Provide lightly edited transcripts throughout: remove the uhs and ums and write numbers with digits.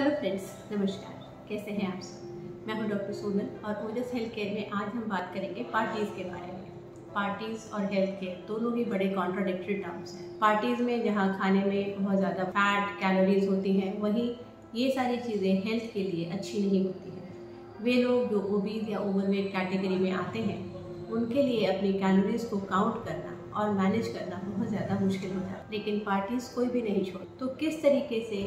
Hello friends, नमस्कार। कैसे हैं आप सब? मैं हूं डॉक्टर सोनल और ओजस हेल्थ केयर में आज हम बात करेंगे पार्टीज़ के बारे में। पार्टीज़ और हेल्थ केयर दोनों ही बड़े कॉन्ट्राडिक्टरी टर्म्स हैं। पार्टीज़ में जहां खाने में बहुत ज़्यादा फैट कैलोरीज होती हैं, वहीं ये सारी चीज़ें हेल्थ के लिए अच्छी नहीं होती हैं। वे लोग जो ओबीज या ओवरवेट कैटेगरी में आते हैं, उनके लिए अपनी कैलोरीज को काउंट करना और मैनेज करना बहुत ज़्यादा मुश्किल होता है। लेकिन पार्टीज़ कोई भी नहीं छोड़। तो किस तरीके से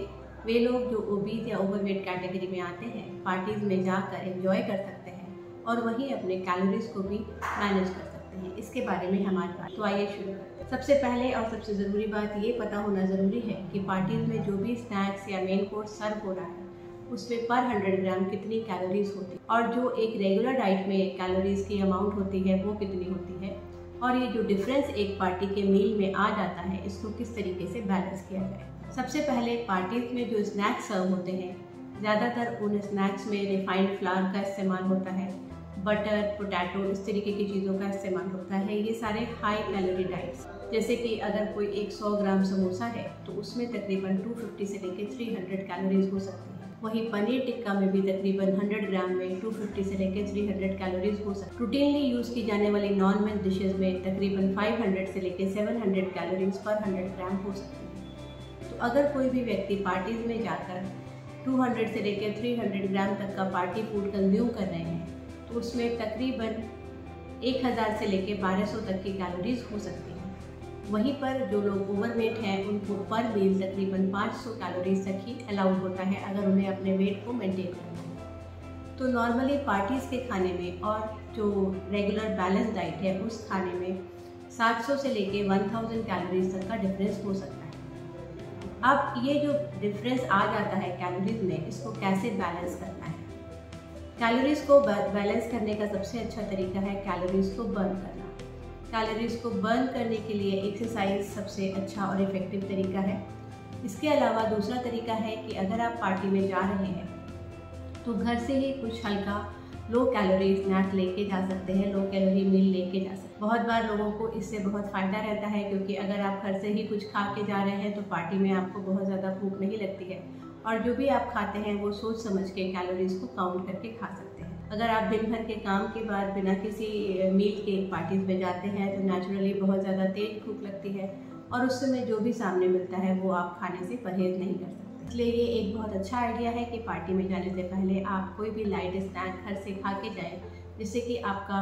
वे लोग जो ओबीज या ओवरवेट कैटेगरी में आते हैं, पार्टीज़ में जाकर एंजॉय कर सकते हैं और वहीं अपने कैलोरीज को भी मैनेज कर सकते हैं, इसके बारे में हमारी बात। तो आइए शुरू करते हैं। सबसे पहले और सबसे ज़रूरी बात ये पता होना ज़रूरी है कि पार्टीज़ में जो भी स्नैक्स या मेन कोर्स सर्व हो रहा है, उसमें पर 100 ग्राम कितनी कैलोरीज होती है और जो एक रेगुलर डाइट में कैलोरीज की अमाउंट होती है वो कितनी होती है, और ये जो डिफरेंस एक पार्टी के मील में आ जाता है, इसको किस तरीके से बैलेंस किया जाए। सबसे पहले पार्टीज में जो स्नैक्स सर्व होते हैं, ज़्यादातर उन स्नैक्स में रिफाइंड फ्लावर का इस्तेमाल होता है, बटर, पोटैटो, इस तरीके की चीज़ों का इस्तेमाल होता है। ये सारे हाई कैलोरी डाइट्स, जैसे कि अगर कोई 100 ग्राम समोसा है तो उसमें तकरीबन 250 से लेकर 300 कैलोरीज हो सकती है। वहीं पनीर टिक्का में भी तकरीबन 100 ग्राम में 250 से लेकर 300 कैलोरीज हो सकती है। रूटीनली यूज़ की जाने वाली नॉन वेज डिशेज में तकरीबन 500 से लेकर 700 कैलोरीज पर 100 ग्राम हो सकती है। तो अगर कोई भी व्यक्ति पार्टीज़ में जाकर 200 से लेकर 300 ग्राम तक का पार्टी फूड कंज्यूम कर रहे हैं, तो उसमें तकरीबन 1000 से लेकर 1200 तक की कैलोरीज हो सकती है। वहीं पर जो लोग ओवरवेट हैं, उनको पर मील तकरीबन 500 कैलोरीज तक ही अलाउड होता है अगर उन्हें अपने वेट को मेंटेन करना है। तो नॉर्मली पार्टीज़ के खाने में और जो रेगुलर बैलेंस डाइट है उस खाने में 700 से लेके 1000 कैलोरीज तक का डिफरेंस हो सकता है। अब ये जो डिफरेंस आ जाता है कैलोरीज में, इसको कैसे बैलेंस करना है? कैलोरीज को बैलेंस करने का सबसे अच्छा तरीका है कैलोरीज को बर्न करना। कैलोरीज को बर्न करने के लिए एक्सरसाइज सबसे अच्छा और इफ़ेक्टिव तरीका है। इसके अलावा दूसरा तरीका है कि अगर आप पार्टी में जा रहे हैं तो घर से ही कुछ हल्का लो कैलोरी स्नैक्स लेके जा सकते हैं, लो कैलोरी मील लेके जा सकते हैं। बहुत बार लोगों को इससे बहुत फ़ायदा रहता है, क्योंकि अगर आप घर से ही कुछ खा के जा रहे हैं तो पार्टी में आपको बहुत ज़्यादा भूख नहीं लगती है और जो भी आप खाते हैं वो सोच समझ के कैलोरीज को काउंट करके खा सकते हैं। अगर आप दिन भर के काम के बाद बिना किसी मील के पार्टीज़ में जाते हैं तो नेचुरली बहुत ज़्यादा तेज भूख लगती है और उस समय जो भी सामने मिलता है वो आप खाने से परहेज़ नहीं कर सकते। इसलिए ये एक बहुत अच्छा आइडिया है कि पार्टी में जाने से पहले आप कोई भी लाइट स्नैक घर से खा के जाएं, जिससे कि आपका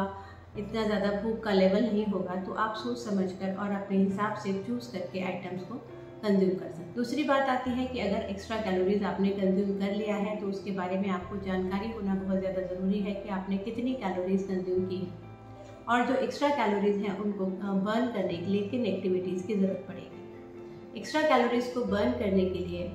इतना ज़्यादा भूख का लेवल नहीं होगा। तो आप सोच समझकर और अपने हिसाब से चूज़ करके आइटम्स को कंज्यूम कर सकते हैं। दूसरी बात आती है कि अगर एक्स्ट्रा कैलोरीज आपने कंज्यूम कर लिया है तो उसके बारे में आपको जानकारी होना बहुत ज़्यादा ज़रूरी है कि आपने कितनी कैलोरीज कंज्यूम की है और जो एक्स्ट्रा कैलोरीज हैं उनको बर्न करने के लिए किन एक्टिविटीज़ की ज़रूरत पड़ेगी। एक्स्ट्रा कैलोरीज को बर्न करने के लिए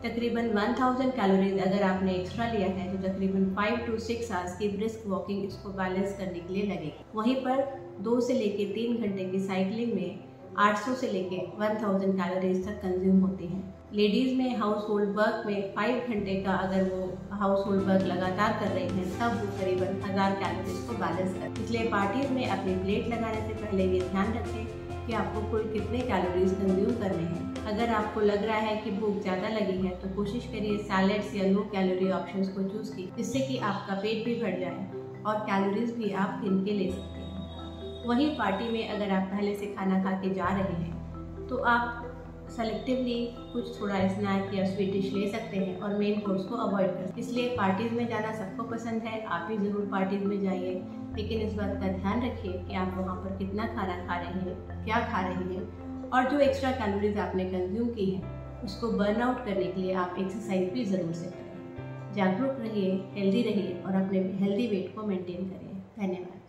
तकरीबन 1000 कैलोरीज अगर आपने एक्स्ट्रा लिया है तो तकरीबन 5 to 6 आवर्स की ब्रिस्क वॉकिंग इसको बैलेंस करने के लिए लगेगी। वहीं पर 2 से लेके 3 घंटे की साइकिलिंग में 800 से लेके 1000 कैलोरीज तक कंज्यूम होती हैं। लेडीज़ में हाउस होल्ड वर्क में 5 घंटे का अगर वो हाउस होल्ड वर्क लगातार कर रही हैं, तब वो करीबन 1000 कैलोरीज को बैलेंस कर। इसलिए पार्टीज़ में अपनी प्लेट लगाने से पहले ये ध्यान रखें कि आपको कुल कितने कैलोरीज कंज्यूम करने हैं। अगर आपको लग रहा है कि भूख ज़्यादा लगी है तो कोशिश करिए सैलेड्स या लो कैलोरी ऑप्शंस को चूज़ कीजिए, जिससे कि आपका पेट भी भर जाए और कैलोरीज भी आप गिन के ले सकते हैं। वहीं पार्टी में अगर आप पहले से खाना खा के जा रहे हैं तो आप सेलेक्टिवली कुछ थोड़ा स्नैक या स्वीट डिश ले सकते हैं और मेन कोर्स को अवॉइड कर। इसलिए पार्टीज़ में जाना सबको पसंद है, आप भी ज़रूर पार्टीज़ में जाइए, लेकिन इस बात का ध्यान रखिए कि आप वहाँ पर कितना खाना खा रहे हैं, क्या खा रहे हैं, और जो एक्स्ट्रा कैलोरीज आपने कंज्यूम की है उसको बर्न आउट करने के लिए आप एक्सरसाइज भी ज़रूर से करें। जागरूक रहिए, हेल्दी रहिए और अपने हेल्दी वेट को मेंटेन करिए। धन्यवाद।